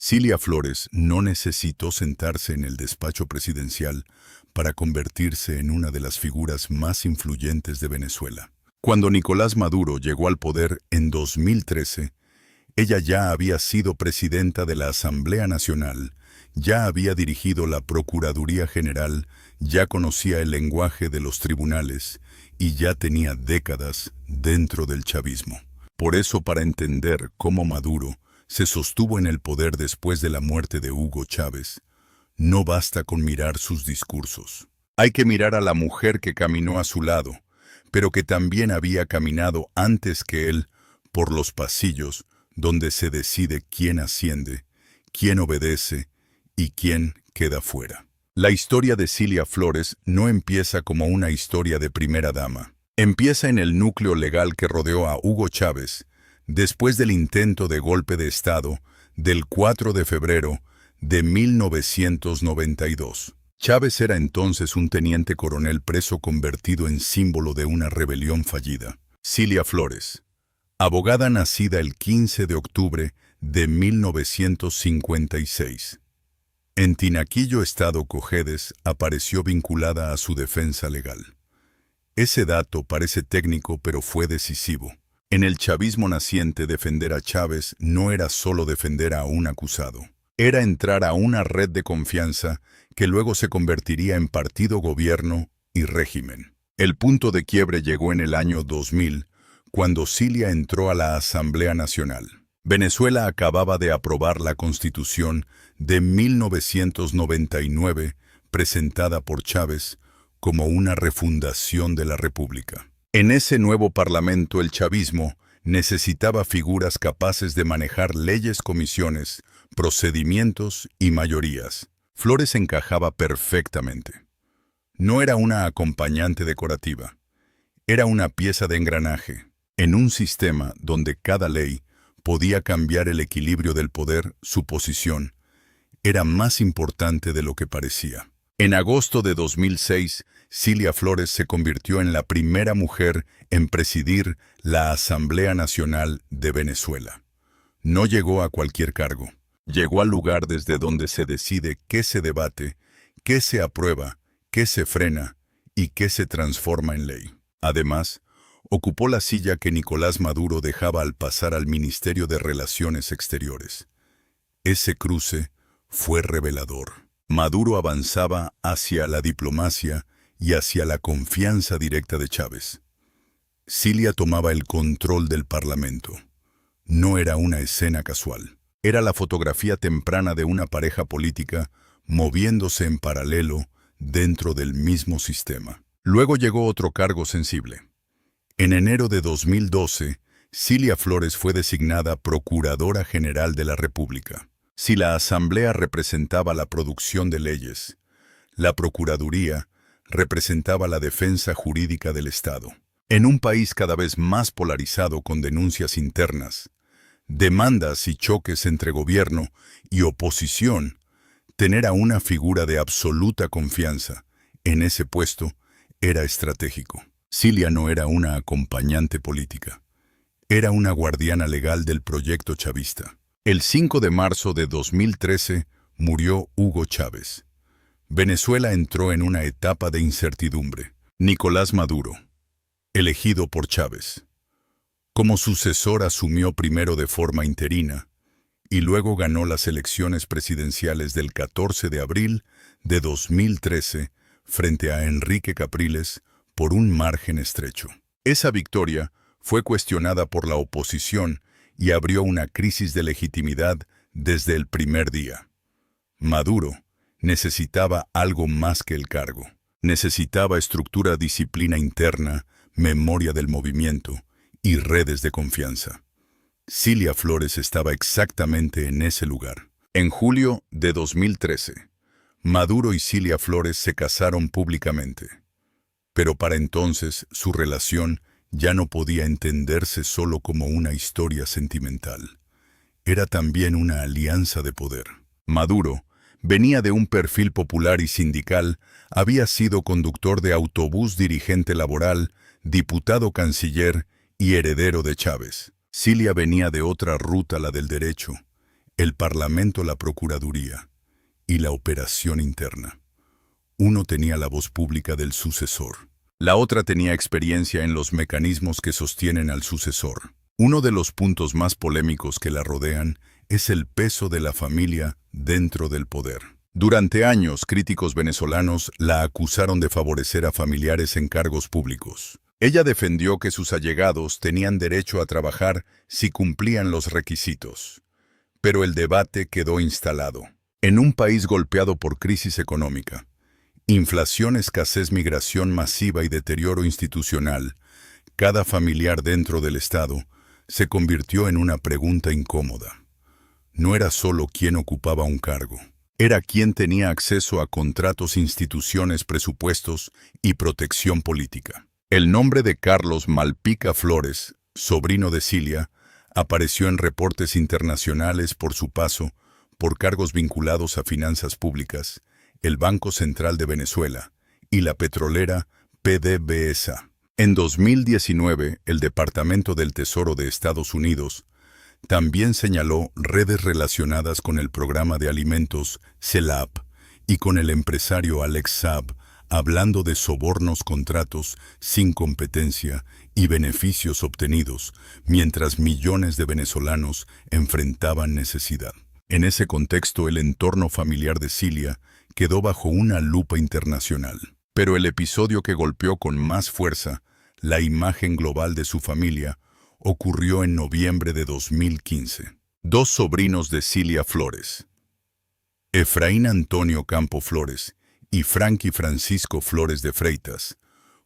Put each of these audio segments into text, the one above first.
Cilia Flores no necesitó sentarse en el despacho presidencial para convertirse en una de las figuras más influyentes de Venezuela. Cuando Nicolás Maduro llegó al poder en 2013, ella ya había sido presidenta de la Asamblea Nacional, ya había dirigido la Procuraduría General, ya conocía el lenguaje de los tribunales y ya tenía décadas dentro del chavismo. Por eso, para entender cómo Maduro se sostuvo en el poder después de la muerte de Hugo Chávez, no basta con mirar sus discursos. Hay que mirar a la mujer que caminó a su lado, pero que también había caminado antes que él por los pasillos donde se decide quién asciende, quién obedece y quién queda fuera. La historia de Cilia Flores no empieza como una historia de primera dama. Empieza en el núcleo legal que rodeó a Hugo Chávez, después del intento de golpe de Estado del 4 de febrero de 1992. Chávez era entonces un teniente coronel preso convertido en símbolo de una rebelión fallida. Cilia Flores, abogada nacida el 15 de octubre de 1956. En Tinaquillo, Estado Cojedes, apareció vinculada a su defensa legal. Ese dato parece técnico, pero fue decisivo. En el chavismo naciente, defender a Chávez no era solo defender a un acusado. Era entrar a una red de confianza que luego se convertiría en partido, gobierno y régimen. El punto de quiebre llegó en el año 2000, cuando Cilia entró a la Asamblea Nacional. Venezuela acababa de aprobar la Constitución de 1999, presentada por Chávez como una refundación de la República. En ese nuevo parlamento, el chavismo necesitaba figuras capaces de manejar leyes, comisiones, procedimientos y mayorías. Flores encajaba perfectamente. No era una acompañante decorativa, era una pieza de engranaje, en un sistema donde cada ley podía cambiar el equilibrio del poder. Su posición era más importante de lo que parecía. En agosto de 2006, Cilia Flores se convirtió en la primera mujer en presidir la Asamblea Nacional de Venezuela. No llegó a cualquier cargo. Llegó al lugar desde donde se decide qué se debate, qué se aprueba, qué se frena y qué se transforma en ley. Además, ocupó la silla que Nicolás Maduro dejaba al pasar al Ministerio de Relaciones Exteriores. Ese cruce fue revelador. Maduro avanzaba hacia la diplomacia y hacia la confianza directa de Chávez. Cilia tomaba el control del Parlamento. No era una escena casual. Era la fotografía temprana de una pareja política moviéndose en paralelo dentro del mismo sistema. Luego llegó otro cargo sensible. En enero de 2012, Cilia Flores fue designada Procuradora General de la República. Si la Asamblea representaba la producción de leyes, la Procuraduría representaba la defensa jurídica del Estado. En un país cada vez más polarizado con denuncias internas, demandas y choques entre gobierno y oposición, tener a una figura de absoluta confianza en ese puesto era estratégico. Cilia no era una acompañante política, era una guardiana legal del proyecto chavista. El 5 de marzo de 2013 murió Hugo Chávez. Venezuela entró en una etapa de incertidumbre. Nicolás Maduro, elegido por Chávez, como sucesor, asumió primero de forma interina y luego ganó las elecciones presidenciales del 14 de abril de 2013 frente a Enrique Capriles por un margen estrecho. Esa victoria fue cuestionada por la oposición y abrió una crisis de legitimidad desde el primer día. Maduro necesitaba algo más que el cargo. Necesitaba estructura, disciplina interna, memoria del movimiento y redes de confianza. Cilia Flores estaba exactamente en ese lugar. En julio de 2013, Maduro y Cilia Flores se casaron públicamente. Pero para entonces su relación ya no podía entenderse solo como una historia sentimental. Era también una alianza de poder. Maduro venía de un perfil popular y sindical, había sido conductor de autobús, dirigente laboral, diputado canciller y heredero de Chávez. Cilia venía de otra ruta, la del derecho. el Parlamento la Procuraduría y la operación interna. Uno tenía la voz pública del sucesor. La otra tenía experiencia en los mecanismos que sostienen al sucesor. Uno de los puntos más polémicos que la rodean es el peso de la familia dentro del poder. Durante años, críticos venezolanos la acusaron de favorecer a familiares en cargos públicos. Ella defendió que sus allegados tenían derecho a trabajar si cumplían los requisitos. Pero el debate quedó instalado. En un país golpeado por crisis económica, inflación, escasez, migración masiva y deterioro institucional, cada familiar dentro del Estado se convirtió en una pregunta incómoda. No era solo quién ocupaba un cargo, era quién tenía acceso a contratos, instituciones, presupuestos y protección política. El nombre de Carlos Malpica Flores, sobrino de Cilia, apareció en reportes internacionales por su paso por cargos vinculados a finanzas públicas, el Banco Central de Venezuela y la petrolera PDVSA. En 2019, el Departamento del Tesoro de Estados Unidos también señaló redes relacionadas con el programa de alimentos CELAP y con el empresario Alex Saab, hablando de sobornos, contratos sin competencia y beneficios obtenidos, mientras millones de venezolanos enfrentaban necesidad. En ese contexto, el entorno familiar de Cilia quedó bajo una lupa internacional. Pero el episodio que golpeó con más fuerza la imagen global de su familia ocurrió en noviembre de 2015. Dos sobrinos de Cilia Flores, Efraín Antonio Campo Flores y Frankie Francisco Flores de Freitas,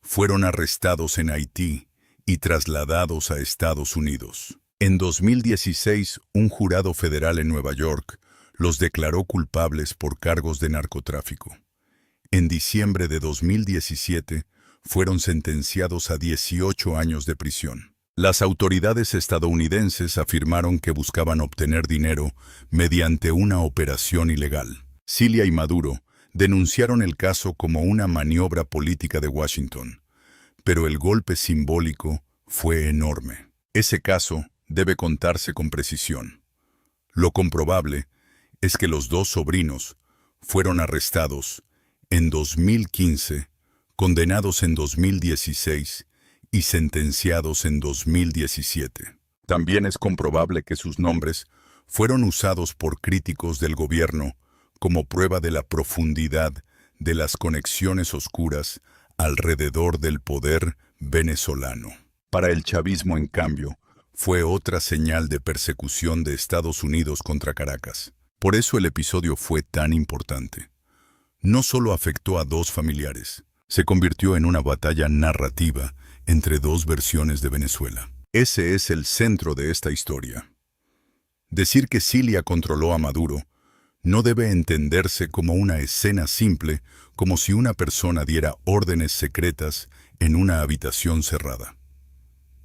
fueron arrestados en Haití y trasladados a Estados Unidos. En 2016, un jurado federal en Nueva York los declaró culpables por cargos de narcotráfico. En diciembre de 2017, fueron sentenciados a 18 años de prisión. Las autoridades estadounidenses afirmaron que buscaban obtener dinero mediante una operación ilegal. Cilia y Maduro denunciaron el caso como una maniobra política de Washington, pero el golpe simbólico fue enorme. Ese caso debe contarse con precisión. Lo comprobable es que los dos sobrinos fueron arrestados en 2015, condenados en 2016 y sentenciados en 2017. También es comprobable que sus nombres fueron usados por críticos del gobierno como prueba de la profundidad de las conexiones oscuras alrededor del poder venezolano. Para el chavismo, en cambio, fue otra señal de persecución de Estados Unidos contra Caracas. Por eso el episodio fue tan importante. No solo afectó a dos familiares, se convirtió en una batalla narrativa entre dos versiones de Venezuela. Ese es el centro de esta historia. Decir que Cilia controló a Maduro no debe entenderse como una escena simple, como si una persona diera órdenes secretas en una habitación cerrada.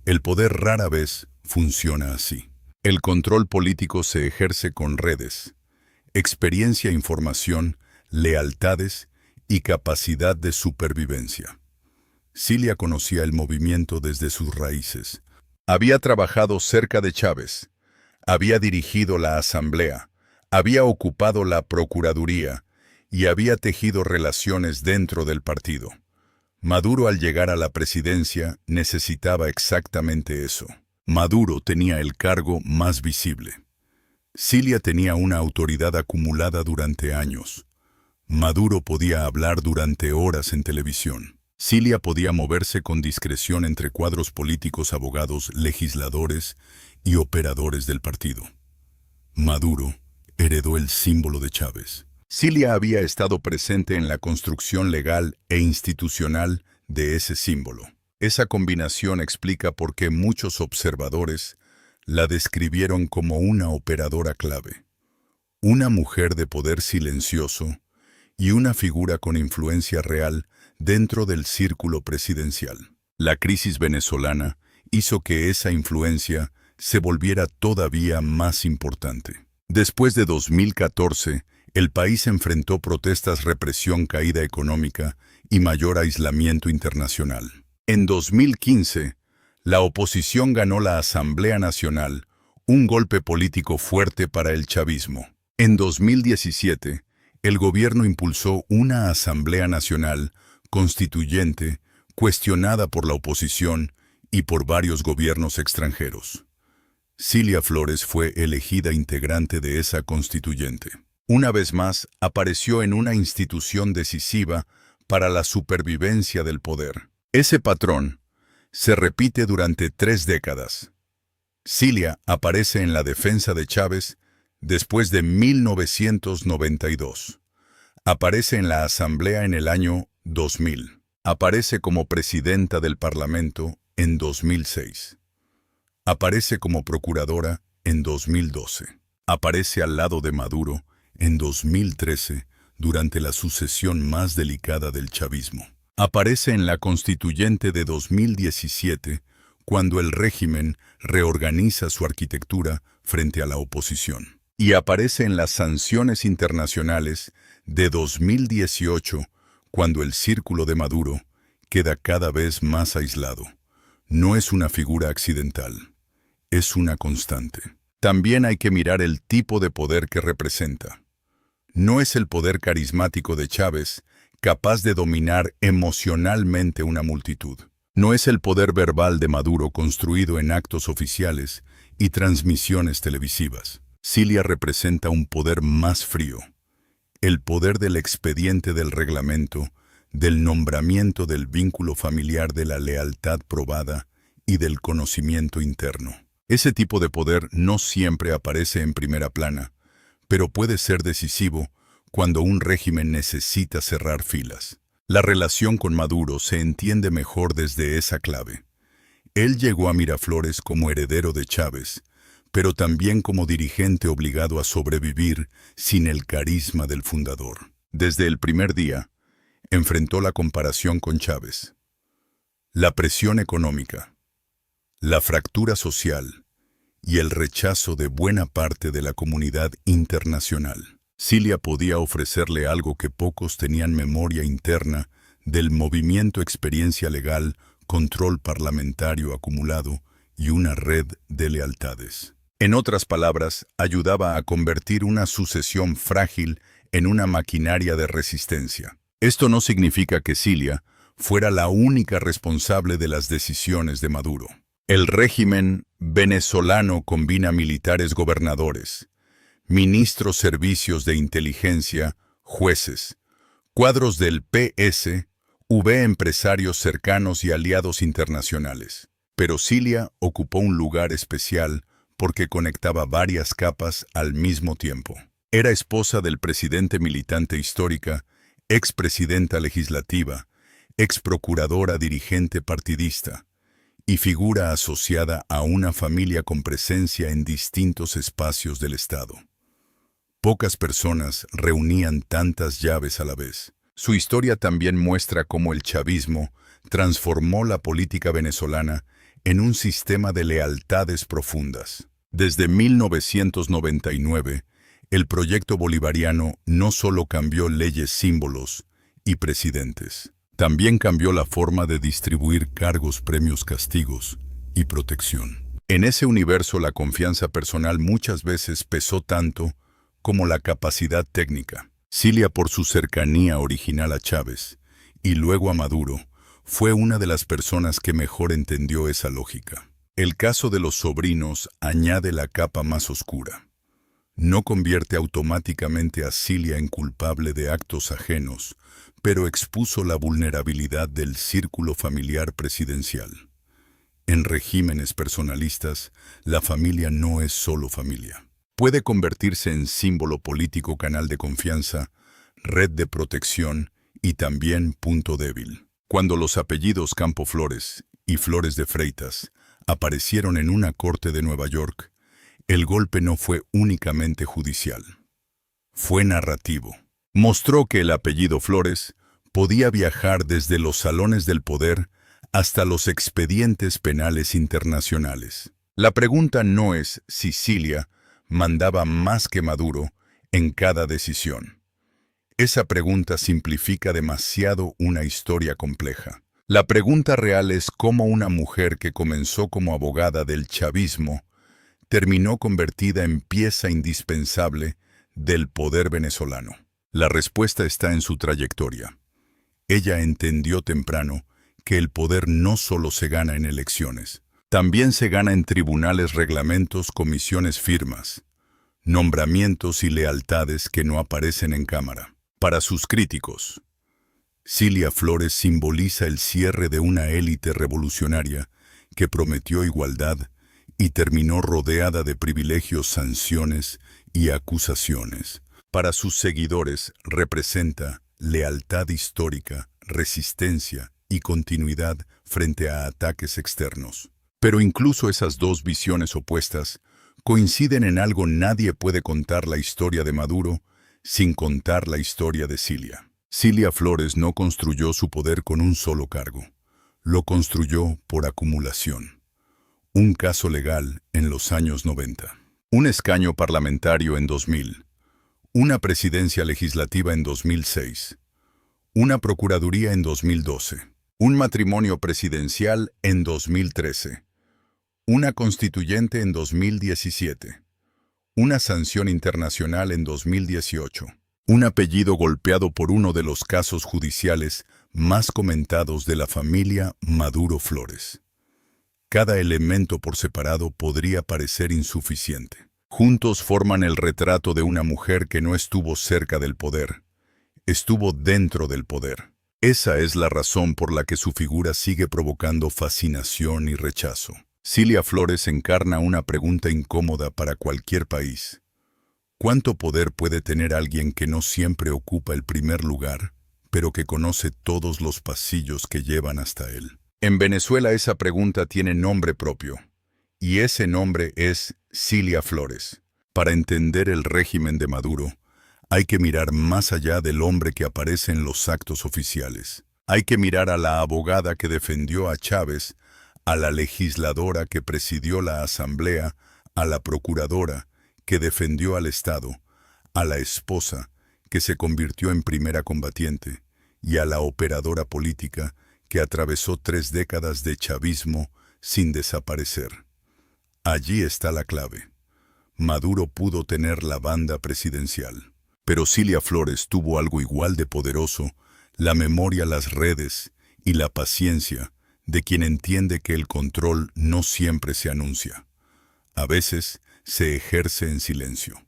El poder rara vez funciona así. El control político se ejerce con redes, experiencia, información, lealtades y capacidad de supervivencia. Cilia conocía el movimiento desde sus raíces. Había trabajado cerca de Chávez, había dirigido la Asamblea, había ocupado la Procuraduría y había tejido relaciones dentro del partido. Maduro, al llegar a la presidencia, necesitaba exactamente eso. Maduro tenía el cargo más visible. Cilia tenía una autoridad acumulada durante años. Maduro podía hablar durante horas en televisión. Cilia podía moverse con discreción entre cuadros políticos, abogados, legisladores y operadores del partido. Maduro heredó el símbolo de Chávez. Cilia había estado presente en la construcción legal e institucional de ese símbolo. Esa combinación explica por qué muchos observadores la describieron como una operadora clave, una mujer de poder silencioso y una figura con influencia real dentro del círculo presidencial. La crisis venezolana hizo que esa influencia se volviera todavía más importante. Después de 2014, el país enfrentó protestas, represión, caída económica y mayor aislamiento internacional. En 2015, la oposición ganó la Asamblea Nacional, Un golpe político fuerte para el chavismo. En 2017, el gobierno impulsó una Asamblea Nacional Constituyente cuestionada por la oposición y por varios gobiernos extranjeros. Cilia Flores fue elegida integrante de esa constituyente. Una vez más, apareció en una institución decisiva para la supervivencia del poder. Ese patrón se repite durante 3 décadas. Cilia aparece en la defensa de Chávez después de 1992. Aparece en la Asamblea en el año 2000. Aparece como presidenta del Parlamento en 2006. Aparece como procuradora en 2012. Aparece al lado de Maduro en 2013 durante la sucesión más delicada del chavismo. Aparece en la Constituyente de 2017 cuando el régimen reorganiza su arquitectura frente a la oposición. Y aparece en las sanciones internacionales de 2018 cuando el círculo de Maduro queda cada vez más aislado. No es una figura accidental, es una constante. También hay que mirar el tipo de poder que representa. No es el poder carismático de Chávez, capaz de dominar emocionalmente una multitud. No es el poder verbal de Maduro construido en actos oficiales y transmisiones televisivas. Cilia representa un poder más frío. El poder del expediente del reglamento, del nombramiento del vínculo familiar, de la lealtad probada y del conocimiento interno. Ese tipo de poder no siempre aparece en primera plana, pero puede ser decisivo cuando un régimen necesita cerrar filas. La relación con Maduro se entiende mejor desde esa clave. Él llegó a Miraflores como heredero de Chávez, pero también como dirigente obligado a sobrevivir sin el carisma del fundador. Desde el primer día, enfrentó la comparación con Chávez, la presión económica, la fractura social y el rechazo de buena parte de la comunidad internacional. Cilia podía ofrecerle algo que pocos tenían: memoria interna del movimiento, experiencia legal, control parlamentario acumulado y una red de lealtades. En otras palabras, ayudaba a convertir una sucesión frágil en una maquinaria de resistencia. Esto no significa que Cilia fuera la única responsable de las decisiones de Maduro. El régimen venezolano combina militares, gobernadores, ministros, servicios de inteligencia, jueces, cuadros del PSV, empresarios cercanos y aliados internacionales. Pero Cilia ocupó un lugar especial porque conectaba varias capas al mismo tiempo. Era esposa del presidente, militante histórica, expresidenta legislativa, exprocuradora, dirigente partidista y figura asociada a una familia con presencia en distintos espacios del Estado. Pocas personas reunían tantas llaves a la vez. Su historia también muestra cómo el chavismo transformó la política venezolana en un sistema de lealtades profundas. Desde 1999, el proyecto bolivariano no solo cambió leyes, símbolos y presidentes, también cambió la forma de distribuir cargos, premios, castigos y protección. En ese universo, la confianza personal muchas veces pesó tanto como la capacidad técnica. Cilia, por su cercanía original a Chávez y luego a Maduro, fue una de las personas que mejor entendió esa lógica. El caso de los sobrinos añade la capa más oscura. No convierte automáticamente a Cilia en culpable de actos ajenos, pero expuso la vulnerabilidad del círculo familiar presidencial. En regímenes personalistas, la familia no es solo familia. Puede convertirse en símbolo político, canal de confianza, red de protección y también punto débil. Cuando los apellidos Campo Flores y Flores de Freitas aparecieron en una corte de Nueva York, el golpe no fue únicamente judicial. Fue narrativo. Mostró que el apellido Flores podía viajar desde los salones del poder hasta los expedientes penales internacionales. La pregunta no es si Cilia mandaba más que Maduro en cada decisión. Esa pregunta simplifica demasiado una historia compleja. La pregunta real es cómo una mujer que comenzó como abogada del chavismo terminó convertida en pieza indispensable del poder venezolano. La respuesta está en su trayectoria. Ella entendió temprano que el poder no solo se gana en elecciones, también se gana en tribunales, reglamentos, comisiones, firmas, nombramientos y lealtades que no aparecen en cámara. Para sus críticos, Cilia Flores simboliza el cierre de una élite revolucionaria que prometió igualdad y terminó rodeada de privilegios, sanciones y acusaciones. Para sus seguidores representa lealtad histórica, resistencia y continuidad frente a ataques externos. Pero incluso esas dos visiones opuestas coinciden en algo: nadie puede contar la historia de Maduro sin contar la historia de Cilia. Cilia Flores no construyó su poder con un solo cargo, lo construyó por acumulación. Un caso legal en los años 90, un escaño parlamentario en 2000, una presidencia legislativa en 2006, una procuraduría en 2012, un matrimonio presidencial en 2013, una constituyente en 2017, una sanción internacional en 2018, un apellido golpeado por uno de los casos judiciales más comentados de la familia Maduro Flores. Cada elemento por separado podría parecer insuficiente. Juntos forman el retrato de una mujer que no estuvo cerca del poder, estuvo dentro del poder. Esa es la razón por la que su figura sigue provocando fascinación y rechazo. Cilia Flores encarna una pregunta incómoda para cualquier país. ¿Cuánto poder puede tener alguien que no siempre ocupa el primer lugar, pero que conoce todos los pasillos que llevan hasta él? En Venezuela esa pregunta tiene nombre propio, y ese nombre es Cilia Flores. Para entender el régimen de Maduro, hay que mirar más allá del hombre que aparece en los actos oficiales. Hay que mirar a la abogada que defendió a Chávez, a la legisladora que presidió la asamblea, a la procuradora que defendió al Estado, a la esposa que se convirtió en primera combatiente y a la operadora política que atravesó 3 décadas de chavismo sin desaparecer. Allí está la clave. Maduro pudo tener la banda presidencial, pero Cilia Flores tuvo algo igual de poderoso: la memoria, las redes y la paciencia de quien entiende que el control no siempre se anuncia. A veces se ejerce en silencio.